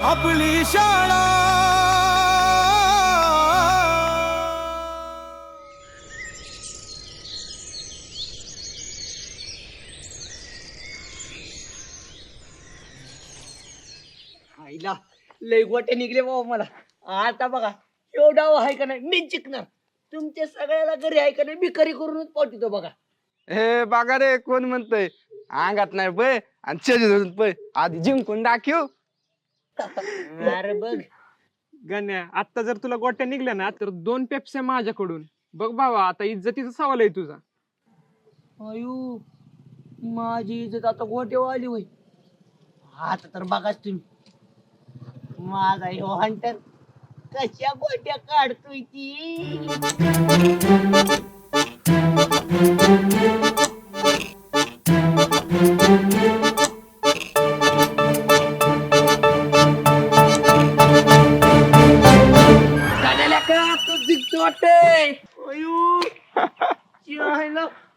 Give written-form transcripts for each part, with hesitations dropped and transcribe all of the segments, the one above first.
आपली शाळा आईला लय गोटे निघले बाबा मला. आता बघा एवढा आहे का नाही मी जिंकणार. तुमच्या सगळ्याला घरी आहे का नाही मी करी करूनच पोटितो बघा. हे बघा रे कोण म्हणतय अंगात नाही पै आणि चेजी धरून पै आधी जिंकून दाखव. अरे बघ गण्या आता जर तुला गोट्या निघल्या ना तर 2 पेप्स्या माझ्याकडून. बघ बाबा आता इज्जतीचा सवाल आहे तुझा. अयो माझी इज्जत आता गोटेवाली होय. आता तर बघाच तुम्ही माझा ह्यो हंटर कशा गोट्या काढतोय ती.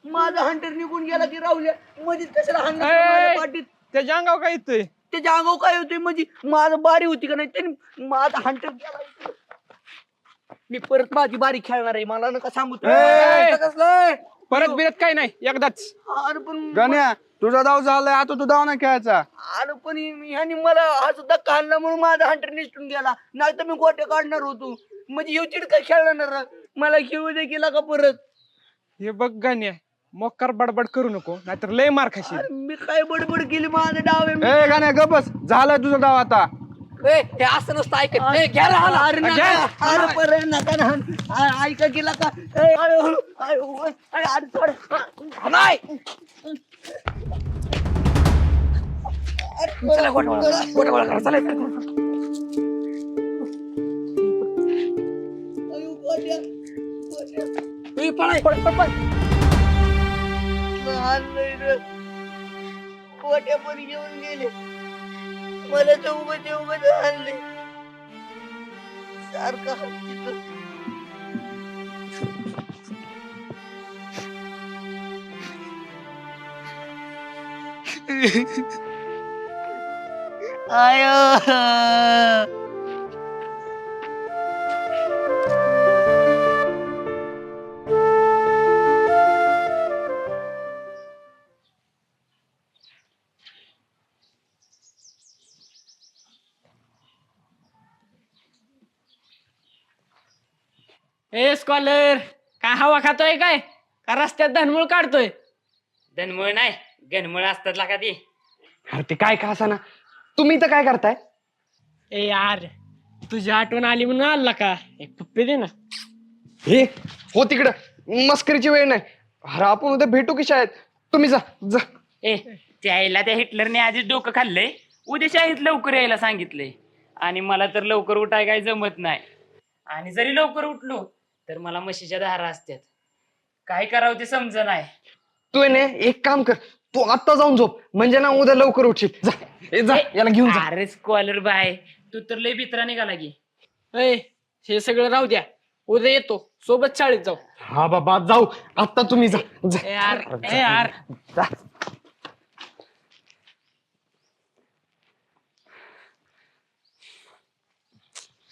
माझा हंटर निघून गेला की राहुल्या मध्ये कशाला हाणणार पाठीत. त्याच्या अंगावर काय येतोय? त्याच्या अंगावर काय होतंय म्हणजे माझं बारी होती का नाही त्याने माझा हंटर गेला. मी परत माझी बारी खेळणार आहे मला नका सांगू. परत बिरत काय नाही एकदाच. अरे पण गण्या तुझा डाव झालाय आता तू डाव नाही खेळायचा. अरे पण ह्यानी मला हा सुद्धा काढला म्हणून माझा हंटर निसटून गेला. नाही तर मी गोट्या काढणार होतो. म्हणजे ह्यो चिडका खेळणार मला खेळू दे केला का परत. हे बघ गण्या मोकार बडबड करू नको नाहीतर लय मार खाशील. अरे मी काय बडबड केली माझा डाव आहे. ए गण्या गप बस झालाय तुझा डाव आता. हे असं नसतं ऐकत. घ्या राहिला. अरे नका. अरे परत नका ना. ऐका गेला का. अरे सोड. नाही. चला गोटवाळा करा. चला गोट्या पण घेऊन गेले. मला तर उभं आणले सारखं हत्तीत. आयो ए स्कॉलर काय हवा खातोय काय का रस्त्यात धनमुळ काढतोय? धनमुळ नाही गणमुळ असतात लागा ती. अरे ते काय का असा ना तुम्ही तर काय करताय. ए यार तुझी आठवण आली म्हणून आला का एक पप्पी दे ना. हे हो तिकडं मस्करीची वेळ नाही. अरे आपण उद्या भेटू की शाळेत. तुम्ही जा जा. ए त्याला त्या हिटलरने आधीच डोकं खाल्लंय. उद्या शाळेत लवकर यायला सांगितलंय आणि मला तर लवकर उठाय काय जमत नाही. आणि जरी लवकर उठलो तर मला म्हशीच्या धारा असतात. काय करावं ते समज नाही. तू आहे ना एक काम कर तू आत्ता जाऊन झोप म्हणजे ना उद्या लवकर उठशील. जा ए, जा याला घेऊन जा. अरे स्कॉलर बाय तू तर लय भित्रा निघाला की. ए हे सगळं राहू द्या उद्या येतो सोबत शाळेत जाऊ. हा बाबा जाऊ आत्ता तुम्ही जा जा. ए यार जा.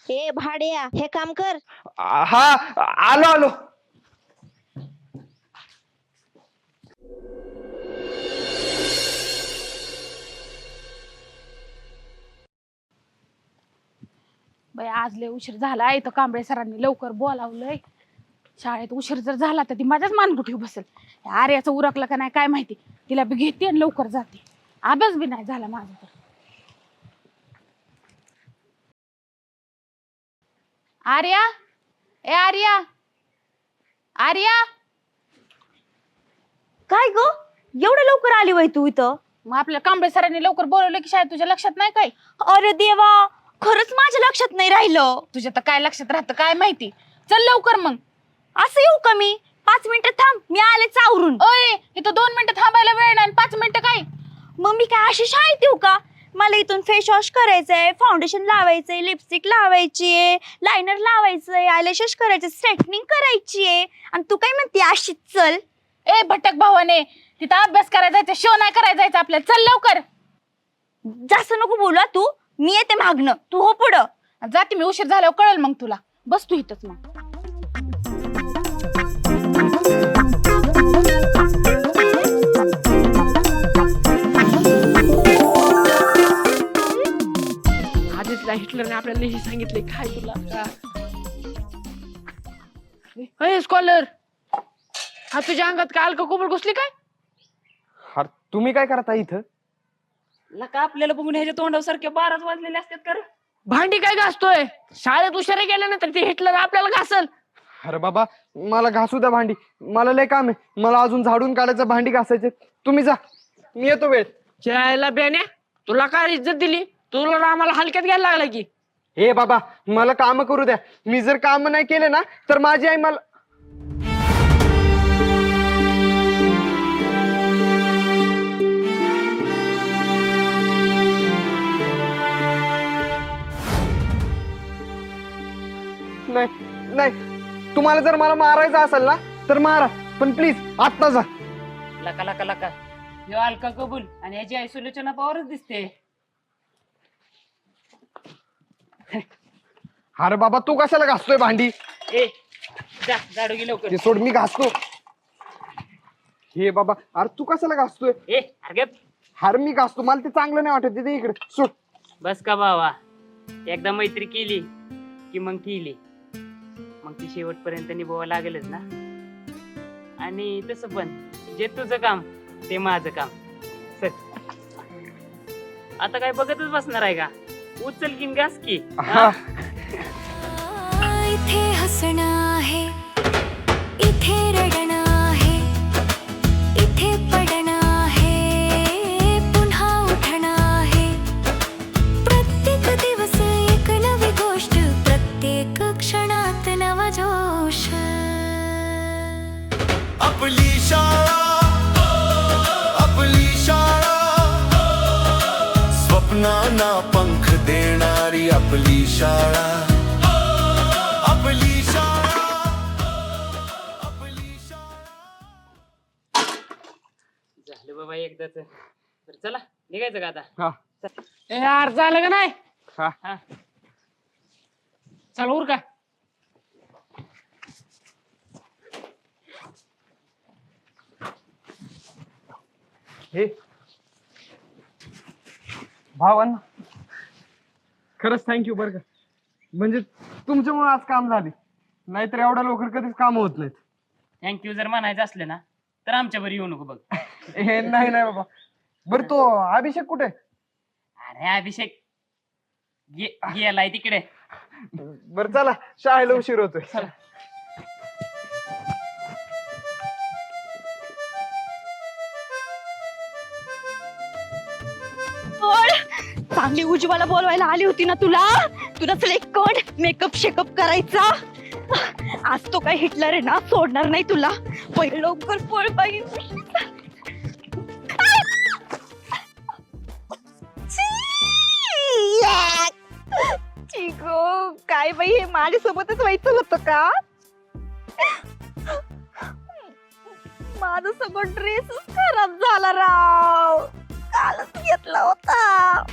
ए भाड्या हे काम कर. हा आलो आलो. बाई आज लय उशीर झाला इथं कांबळे सरांनी लवकर बोलावलंय. शाळेत उशीर जर झाला तर ती माझ्याच मानगुठीवर बसेल. आर्याचं उरकलं का नाही काय माहिती. तिला बी घेते आणि लवकर जाते. अभ्यास बी नाही झाला माझा तर. आर्या ए आर्या आर्या काय ग एवढं लवकर आली वय तू इथं. मग आपल्या कांबळे सरांनी लवकर बोलवलं की शाळेत तुझ्या लक्षात नाही काय. अरे देवा खरंच माझ्या लक्षात नाही राहिलं. तुझ्या तर काय लक्षात राहतं काय माहिती. चल लवकर मग. असं येऊ का मी 5 मिनिटं थांब मी आले चावरून. ओय इथं 2 मिनिटं थांबायला वेळ नाही 5 मिनिटं काय. मग मी काय अशी शाळेत येऊ का. मला इथून फेस वॉश करायचंय फाउंडेशन लावायचंय लिपस्टिक लावायची आहे लायनर लावायचंय आयलॅशेस करायचे स्ट्रेटनिंग करायची आहे आणि तू काय म्हणते अशीच चल. ए भटक भावाने तिथं अभ्यास करायला जायचं शो नाही करायला जायचं आपल्याला. चल लवकर. जास्त नको बोला तू मी येते मागणं, तू हो पुढं. जाते मी, उशीर झाल्यावर कळेल मग तुला. बस तू इथंच मग. आधीच हिटलरने आपल्याला हे सांगितले काय तुला स्कॉलर हा तुझ्या अंगात काय अलका कोबळ घुसली काय? अरे तुम्ही काय करता इथं? लका आपल्याला बघून ह्याच्या तोंडासारखे 12 वाजलेले असतात कर. भांडी काय घासतोय? शाळेत उशिरा गेल्यानंतर ते हिटलर आपल्याला घासल. अरे बाबा मला घासू द्या भांडी, मला लय काम आहे. मला अजून झाडून काढायचं, भांडी घासायचे. तुम्ही जा, मी येतो वेळ. शाळेला बेण्या तुला काय इज्जत दिली? तुला आम्हाला हलक्यात घ्यायला लागला की? हे बाबा मला काम करू द्या. मी जर काम नाही केले ना तर माझी आई मला नाही नाही, तुम्हाला जर मला मारायचं असेल ना तर मारा, पण प्लीज आत्ता जा. लका लका लका ह्यो अलका कबूल आणि ह्याची आई सुलोचना पवारच दिसते. अरे बाबा तू कशाला घासतोय भांडी? ए जा झाडू घे लवकर. ते सोड, मी घासतो. हे बाबा अरे तू कशाला घासतोय? ए अरे अरे मी घासतो, मला ते चांगलं नाही वाटत. ते इकडे सोड. बस का बाबा, एकदा मैत्री केली की मग केली, मग ती शेवटपर्यंत निभावा लागेलच ना. आणि तसं पण जे तुझं काम ते माझं काम. चल आता काय बघतच बसणार आहे का? उचल की घास की. हा. इथे हसणं आहे, इथे रडणं आहे, इथे पडणं आहे, पुन्हा उठणं आहे. प्रत्येक दिवस एक नवी गोष्ट, प्रत्येक क्षणात नवा जोश. आपली शाळा, आपली शाळा, स्वप्नांना पंख देणारी आपली शाळा, आपली शाळा, आपली शाळा. झालं बाबा एकदाच. तर चला निघायचं का आता? हा. ए यार झालं का नाही? हा. हा चल उर का. हे भावांना खरंच थँक्यू बरं का. म्हणजे तुमच्यामुळे आज काम झाले, नाहीतर एवढ्या लवकर कधीच काम होत नाहीत. थँक्यू जर म्हणायचं असलं ना तर आमच्या बरी येऊ नको बघ. हे नाही नाही बाबा. बरं तो अभिषेक कुठे? अरे अभिषेक गेलाय तिकडे. बरं चला, शाळेला उशीर होतोय. चांगली उज्ज्वला बोलवायला आली होती ना तुला. तुला चल एक कोण मेकअप शेकअप करायचा. आज तो काय हिटलर आहे ना, सोडणार नाही तुला. पहिले लवकर पळ बाई. चिको काय बाई, हे माझ्यासोबतच व्हायचं होतं का? माझं सगळं ड्रेसच खराब झाला राव. कालच घेतला होता.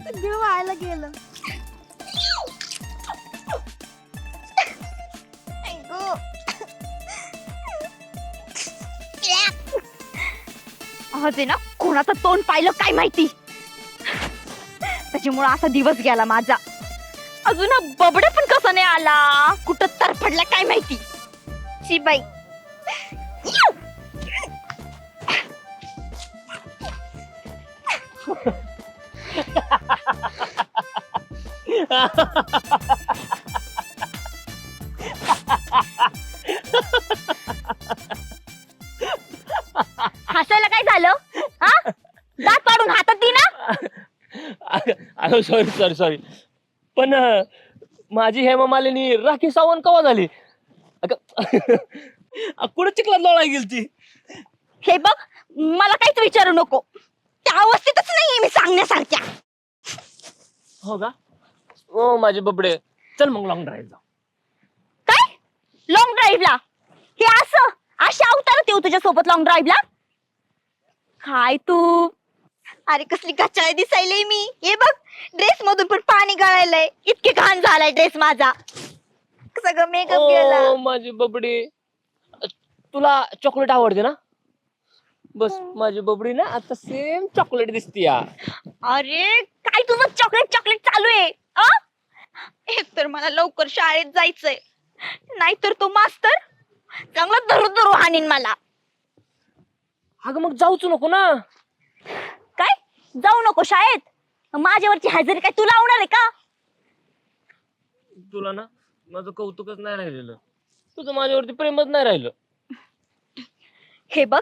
सगळं व्हायला गेलं. आज ना कोणाचं तोंड पाहिलं काय माहिती, त्याच्यामुळे असा दिवस गेला माझा. अजून हा बबडा पण कसा नाही आला, कुठं तरफडला काय माहिती. शी बाई. हसायला काय झालं? हा दात पाडून हातात दी ना. अहो सॉरी पण माझी हेमा मालिनी राखी सावंत कवा झाली? कुठं चिखलात लोळा गेली ती? हे बघ मला काहीच विचारू नको, त्या अवस्थेतच नाहीये मी सांगण्यासारख्या. हो का? ओ माझे बबडे, चल मग लॉंग ड्राईव्ह जाऊ. काय लॉंग ड्राईव्हला? हे असं अशा अवतारात येऊ तुझ्या सोबत लॉंग ड्राईव्हला? काय तू अरे कसली गचाळ दिसायले मी. हे बघ ड्रेस मधून पण पाणी गळायलंय. इतके घाण झालाय ड्रेस माझा. सगळं मेकअप गेला. ओ माझी बबडी, तुला चॉकलेट आवडते ना? बस माझी बबडी ना आता सेम चॉकलेट दिसती या. अरे काय तुझं चॉकलेट चॉकलेट चालू आहे? एक तर मला लवकर शाळेत जायचंय, नाहीतर तो मास्तर चांगला धरू धरू हाणीन मला. अगं मग जाऊच नको ना. काय जाऊ नको शाळेत? माझ्यावरची हजेरी काय तू लावणार आहे का? तुला ना माझं कौतुकच नाही राहिलेलं, तुझं माझ्यावरती प्रेमच नाही राहिलं. हे बघ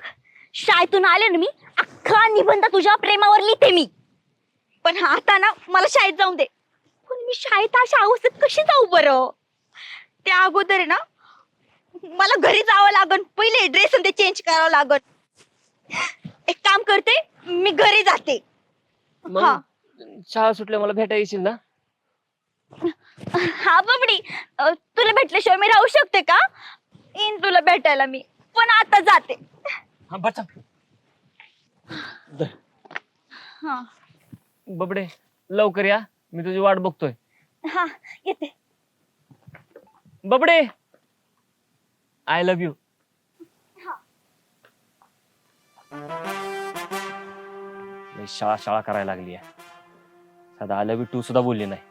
शाळेतून आले ना मी अख्खा निबंध तुझ्या प्रेमावर लिहिते मी. पण आता ना मला शाळेत जाऊन दे. पण मी शाळेत अशा अवस्थेत कशी जाऊ बरं? त्या अगोदर आहे ना मला घरी जावं लागन. पहिले ड्रेस ते चेंज करावं लागन. एक काम करते मी घरी जाते. मग हा. शाळा सुटल्या मला भेटायला येशील ना? हा बबडी, तुला भेटल्याशिवाय मी राहू शकते का? येईन तुला भेटायला मी, पण आता जाते. हा बचा. हा बबडे लवकर या, मी तुझी वाट बघतोय. हा येते. बबडे आय लव्ह यू. शाळा शाळा करायला लागली आहे. साधा आय लव्ह यू टू सुद्धा बोलली नाही.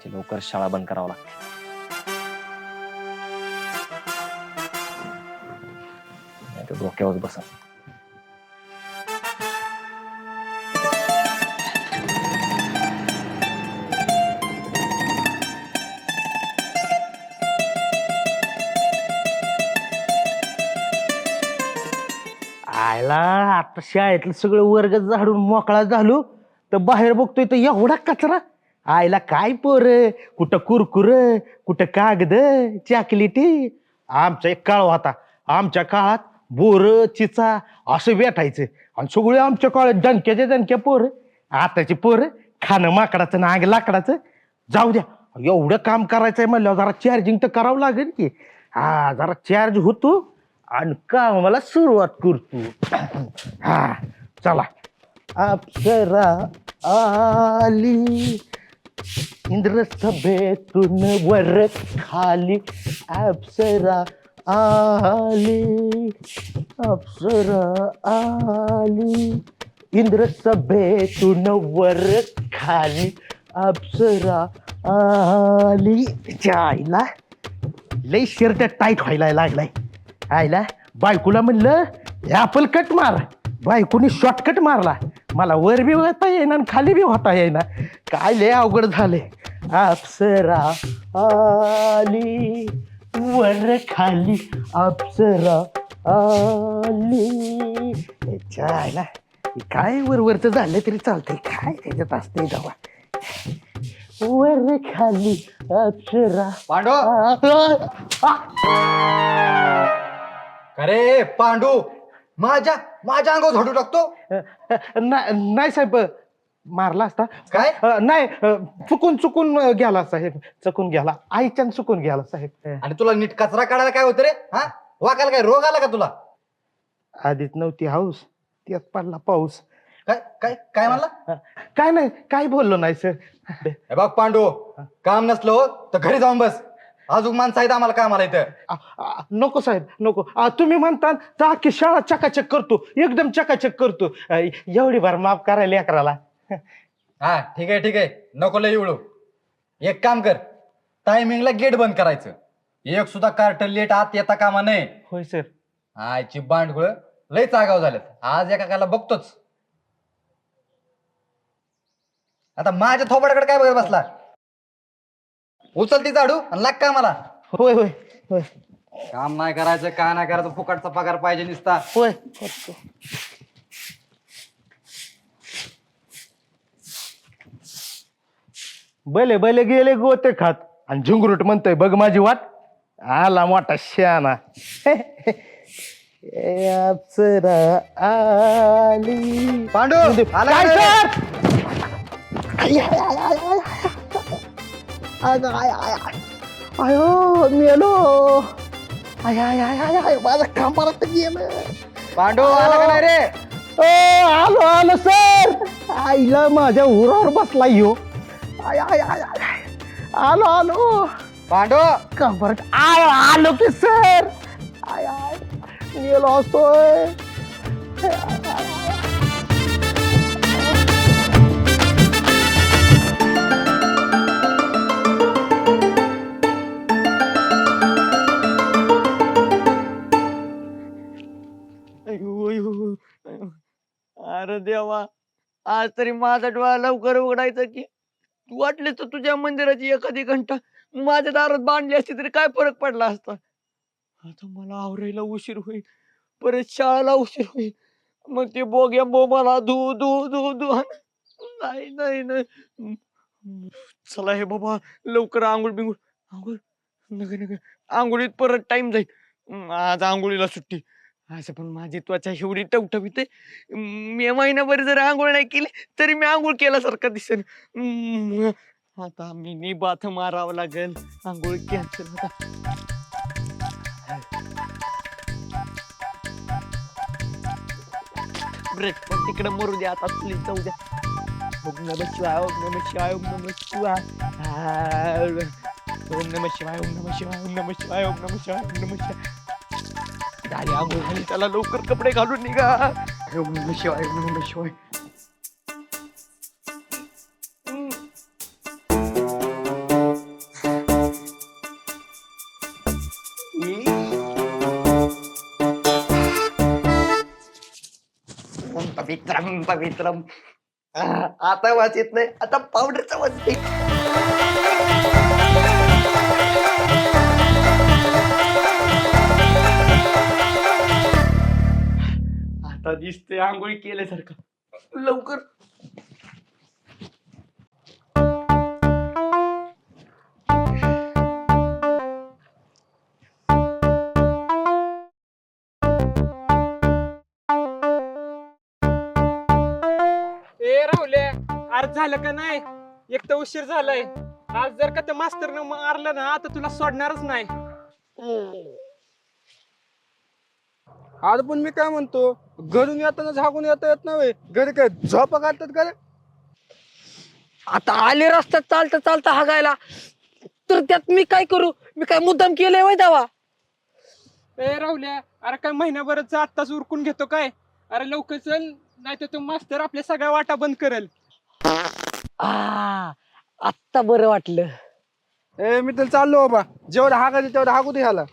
लवकर शाळा बंद करावं लागते. नाहीतर डोक्यावर बसा. आयला आता शाळेतलं सगळं वर्ग झाडून मोकळा झालो तर बाहेर बघतोय तर एवढा कचरा. आयला काय पोर, कुठं कुरकुर, कुठं कागद, चॉकलेटी. आमचा एक काळ होता, आमच्या काळात बोर चिचा असं भेटायचं आणि सगळे आमच्या काळात दणक्याच्या दणक्या पोर. आताची पोर खाणं माकडाचं ना आग लाकडाचं. जाऊ द्या, एवढं काम करायचंय म्हणल्यावर जरा चार्जिंग तर करावं लागेल की. हा जरा चार्ज होतो आणि कामाला सुरुवात करतो. हा चला. अप्सरा आली इंद्र सभेतून वर खाली. अप्सरा आली, अप्सरा आली इंद्र सभेतून वर खाली. अप्सरा आली. आईला लई शर्ट टाईट व्हायला लागलाय. आईला बायकोला म्हणलं ऍपल कट मार, बायकोनी शॉर्टकट मारला. मला वर बी होता येईना आणि खाली बी होता येईना. काय लय अवघड झाले. अप्सरा आली वर खाली, अप्सरा आली. चायला काय वरवरच झालं तरी चालतंय, काय त्याच्यात असतंय जावा. वर खाली अप्सरा. पांडू अरे पांडू, माझ्या अंगावर झाडू टाकतो. नाही साहेब, मारला असता काय? नाही, चुकून गेला साहेब, चुकून गेला. आईच्यान चुकून गेला साहेब. आणि तुला नीट कचरा काढायला काय होतं रे? हा वाकायला काय रोग आला का तुला? आधीच नव्हती हाऊस, त्यात पडला पाऊस. काय काय काय म्हणला? काय नाही, काय बोललो नाही सर. हे बघ पांडू, काम नसलं हो तर घरी जाऊन बस. अजून माणसं आहेत आम्हाला कामाला इथं. नको साहेब नको. तुम्ही म्हणता तर अख्खी शाळा चकाचक करतो, एकदम चकाचक करतो. एवढी भर माफ करायला लेकराला. हा ठीक आहे, नको लय एवढं. एक काम कर, टायमिंगला गेट बंद करायचं. एक सुद्धा कार्ट लेट आत येता कामा नये. होय सर. आयची बांडगुळ लय चागाव झालेत. आज एकाला बघतोच. आता माझ्या थोबाडाकडे काय बघत बसला? उचल ती झाडू आणि लाग का मला. होय होय होय. काम नाही करायचं, काय नाही करायचं, फुकटचा पगार पाहिजे नुसता. होय. बले बले गेले गोते खात आणि झुंगरूट म्हणतोय बघ माझी वाट. आला मोठा शहाणा. अप्सरा आली. पांडू आला काय का रे? सर? आयो मेलो. माझं कामाला गेलं. पांडू आला का नाही रे? आलो आलो सर. आईला माझ्या उरावर बसला यो. आय आय आय आय. आलो आलो. पांडू कंबरट आलो की सर. आय आय गेलो असतोय. अरे देवा, आज तरी माझा डोळा लवकर उघडायचा की तू वाटले तर तुझ्या मंदिराची एखादी घंटा माझ्या दारात बांधली असती तरी काय फरक पडला असता. आता मला आवरायला उशीर होईल, परत शाळेला उशीर होईल, मग ते बोग्या मला धू धू धू धू. नाही नाही नाही, चला हे बाबा लवकर आंघोळ बिंघोळ. आंघोळ नका नका, आंघोळीत परत टाइम जाईल. आज आंघोळीला सुट्टी. असं पण माझी त्वचा एवढी टवटवीत आहे, मी महिनाभर जर आंघोळ नाही केली तरी मी आंघोळ केल्यासारखं दिसेल. आता मी निबाथ मारावं लागेल. आंघोळ कॅन्सल होता. ब्रेक पण तिकडे मरू द्या, आता प्लीज जाऊ द्या. ओम नमः शिवाय, ओम नमः शिवाय, ओम नमः शिवाय, ओम नमः शिवाय, ओम नमः शिवाय, ओम नमः शिवाय, ओम नमः शिवाय, ओम नमः शिवाय. झाली आंघोळ झाली, त्याला लवकर कपडे घालून निघा. ओम नमः शिवाय, ओम नमः शिवाय. पवित्रम पवित्रम. आता वाच येत नाही, आता पावडरचा वाच येईल. आता दिसते आंघोळी केल्यासारखं. लवकर ए राहुल्या, अर्ज झालं का नाही? एक तर उशीर झालाय. आज जर का त्या मास्तरनं मारलं ना तर तुला सोडणारच नाही. आज पण मी काय म्हणतो, घरून येताना झाकून येत नाही, घरी काय झोपा काढतात का रे? आता आले रस्त्यात चालता चालता हागायला, तर त्यात मी काय करू? मी काय मुद्दाम केलंय वय दावा? ए राहुल्या, अरे काय महिनाभरच आत्ताच उरकून घेतो काय? अरे लवकर चल, नाही तर तो मास्तर आपल्या सगळ्या वाटा बंद करेल. आत्ता बरं वाटलं. ए मी तर चाललो बाबा, जेवढं हागायचं तेवढं हागू दे ह्याला.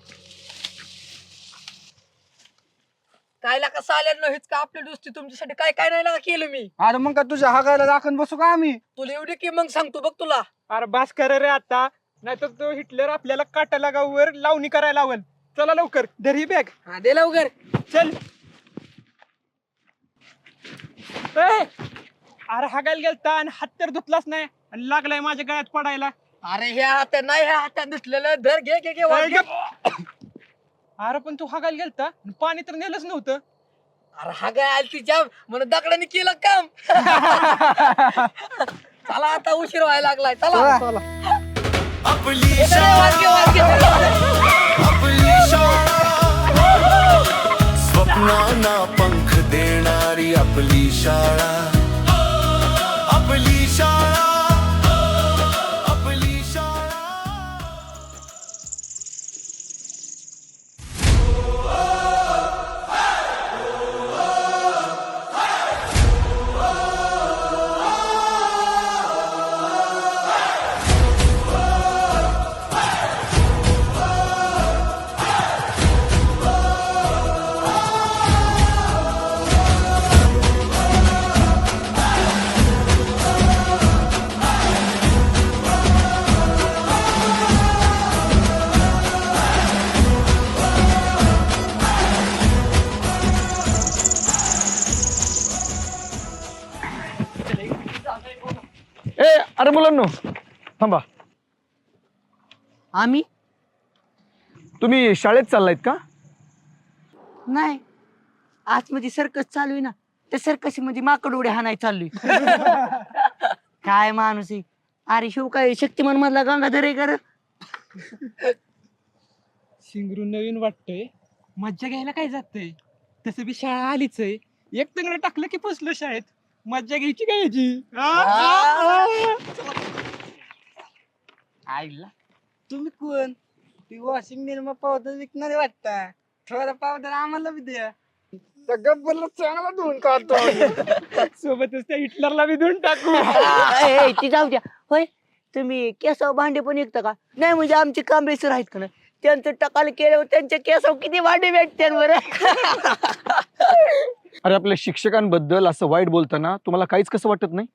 कायला कसं आलं हेच का आपल्या दोस्ती तुमच्यासाठी काय काय नाही लागा केलं मी. अरे मग का तुझ्या हागायला राखण बसू का आम्ही? तुला एवढी की मग सांगतो बघ तुला. अरे बास कर रे आता, नाहीतर तो हिटलर आपल्याला काटा लगावर लावणी करायला लावल. चला लवकर, धर ही बॅग. हा दे लवकर. चल. ए, अरे हागायला गेलता आणि हात तर धुतलाच नाही आणि लागलाय माझ्या गळ्यात पडायला. अरे ह्या हातात नाही, ह्या हातात दुसलेलं धर. घे घे घे वाट घे. अरे पण तू हागायला गेलता, पाणी तर नेलंच नव्हतं. अरे हा काय आलती जाम म्हणून दगडाने केलं काम. चला आता उशीर व्हायला लागलाय. चला आपली वाट घे, वाट घे. आपली शाळा, स्वप्नांना पंख देणारी आपली शाळा. आपली शाळा, आपली शाळा. अरे मुलांनो थांबा. आम्ही तुम्ही शाळेत चाललायत का? नाही, आज मध्ये सर्कस चालू आहे ना, त्या सर्कस मध्ये माकड उड्या हाणाय चाललोय. काय माणूस आहे. अरे शिव काय शक्तिमान मधला गंगाधर आहे कर. शिंगरू नवीन वाटतोय, मज्जा घ्यायला काय जातंय? तसं बी शाळा आलीच आहे. एक तंगड टाकलं की पोचलो शाळेत. मज्जा घ्यायची काय याची? आईला तुम्ही कोण? ती वॉशिंग निर्मा पावडर विकणारे वाटता. थोडा पावडर आम्हाला बी द्या. गब्बरला चांगला धुवून काढतो. सोबतच त्या हिटलरला बी धुवून टाकू. ती जाऊ द्या. होय तुम्ही केसाव भांडे पण विकता का? नाही म्हणजे आमचे कांबळे सर आहेत का ना, त्यांचं टकाल केल्यावर त्यांच्या केसाव किती भांडे भेटते बरं. अरे आपल्या शिक्षकांबद्दल असं वाईट बोलताना तुम्हाला काहीच कसं वाटत नाही?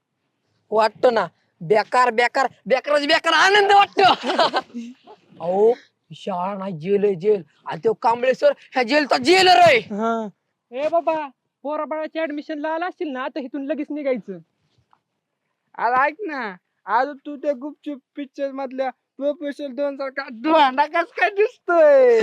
वाटतो ना, बेकार बेकार बेकारच बेकार आनंद वाटतो. अहो शाळा नाही, जेल आहे जेल. आणि तो कांबळे सर ह्या जेलचा जेलर आहे. ए बाबा, पोराबाळाच्या ऍडमिशनला आला असतील ना, तर इथून लगेच निघायचं. अरे ऐक ना, आज तू त्या गुपचूप पिक्चर मधल्या प्रोफेशनल 2 सारखा डोंडा कस काय दिसतोय?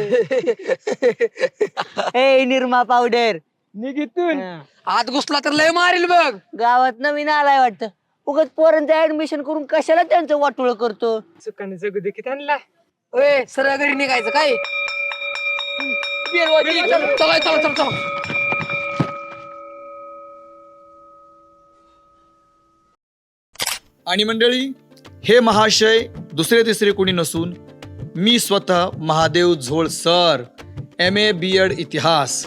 ए निर्मा पावडर निघितून आत घुसला तर लय मारील बघ. गावात नवीन आलाय वाटतं. उगाच पोरांचं ऍडमिशन करून कशाला त्यांचं वाटोळ करतो. सुखाने जगू दे की त्यांना. ए सरळ घरी निघायचं काय? चला चला चला चला. आणि मंडळी, हे महाशय दुसरे तिसरे कोणी नसून मी स्वतः महादेव झोळ सर, MA BEd इतिहास.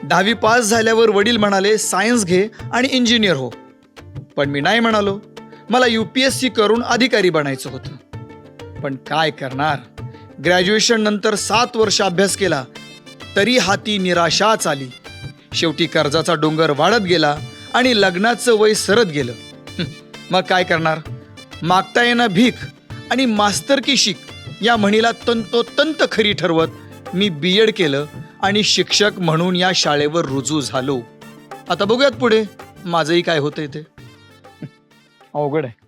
10वी पास झाल्यावर वडील म्हणाले सायन्स घे आणि इंजिनियर हो, पण मी नाही म्हणालो. मला UPSC करून अधिकारी बनायचं होतं. पण काय करणार, ग्रॅज्युएशन नंतर 7 वर्ष अभ्यास केला तरी हाती निराशाच आली. शेवटी कर्जाचा डोंगर वाढत गेला आणि लग्नाचं वय सरत गेलं. मग काय करणार, मागता येणं भीक आणि मास्तर की शिक या म्हणीला तंतोतंत खरी ठरवत मी BEd केलं आणि शिक्षक म्हणून या शाळेवर रुजू झालो. आता बघूयात पुढे माझंही काय होतंय ते. अवघड आहे.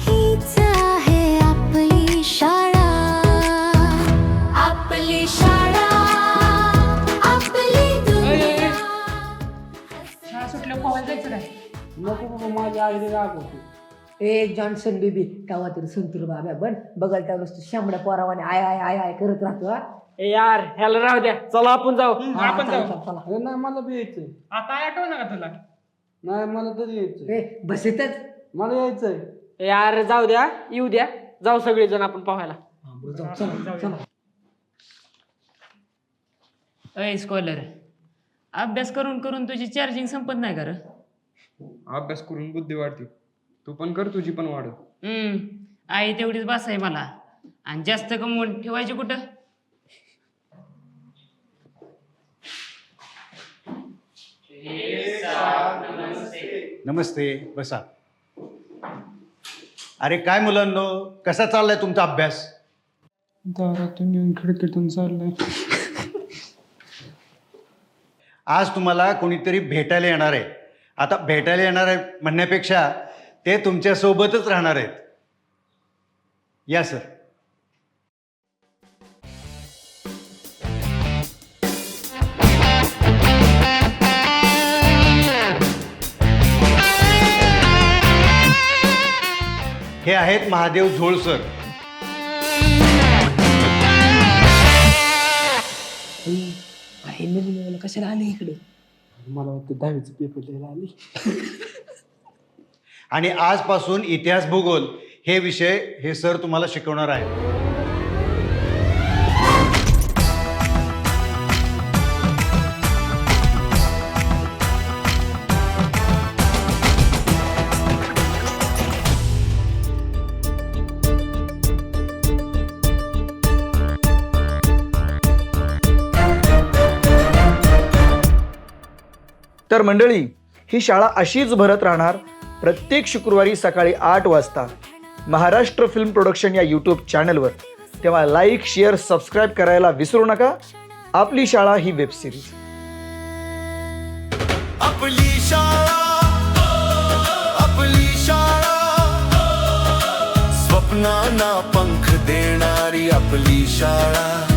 हीच आहे आपली शाळा, आपली शाळा, आपली दुनिया. शाळा सुटल्या पोहायला जायचं काय? नको बाबा, माझ्या आईने राग होतो. ए जॉन्सन बेबी तेव्हा तरी संतूर बाब्या बन बघाल त्या नुसतं शांबड्या पोरावाने आय आय आय आय करत राहतो. हा ए यार, ह्याला राहू द्या, चला आपण जाऊ. आपण चला. अरे नाही, मला बी यायचंय. आता आठवण का तुला? नाही, मला तरी यायचंय. ए बस येतच. मला यायचंय. यार जाऊ द्या, येऊ द्या, जाऊ सगळेजण आपण पाहायला. अय स्कॉलर, अभ्यास करून करून तुझी चार्जिंग संपत नाही का रे? अभ्यास करून बुद्धी वाढते. तू पण कर, तुझी पण वाढ. आई तेवढीच बस आहे मला. आणि जास्त कमवून ठेवायचे कुठं? नमस्ते, बसा. अरे काय मुलांनो, कसा चाललाय तुमचा अभ्यास? दारातून येऊन खिडकीतून चाललंय. आज तुम्हाला कोणीतरी भेटायला येणार आहे. आता भेटायला येणार आहे म्हणण्यापेक्षा ते तुमच्या सोबतच राहणार आहेत. या सर. हे आहेत महादेव झोळ सर. कशाला आले इकडे? मला वाटतं 10वीचं पेपर लिहायला आली. आणि आजपासून इतिहास भूगोल हे विषय हे सर तुम्हाला शिकवणार आहेत. तर मंडळी, ही शाळा अशीच भरत राहणार. प्रत्येक शुक्रवारी सकाळी 8 वाजता महाराष्ट्र फिल्म प्रोडक्शन या यूट्यूब चॅनलवर. तेव्हा लाईक, शेअर, सबस्क्राईब करायला विसरू नका. आपली शाळा ही वेब सिरीज. आपली शाळा, आपली शाळा, स्वप्नांना पंख देणारी आपली शाळा.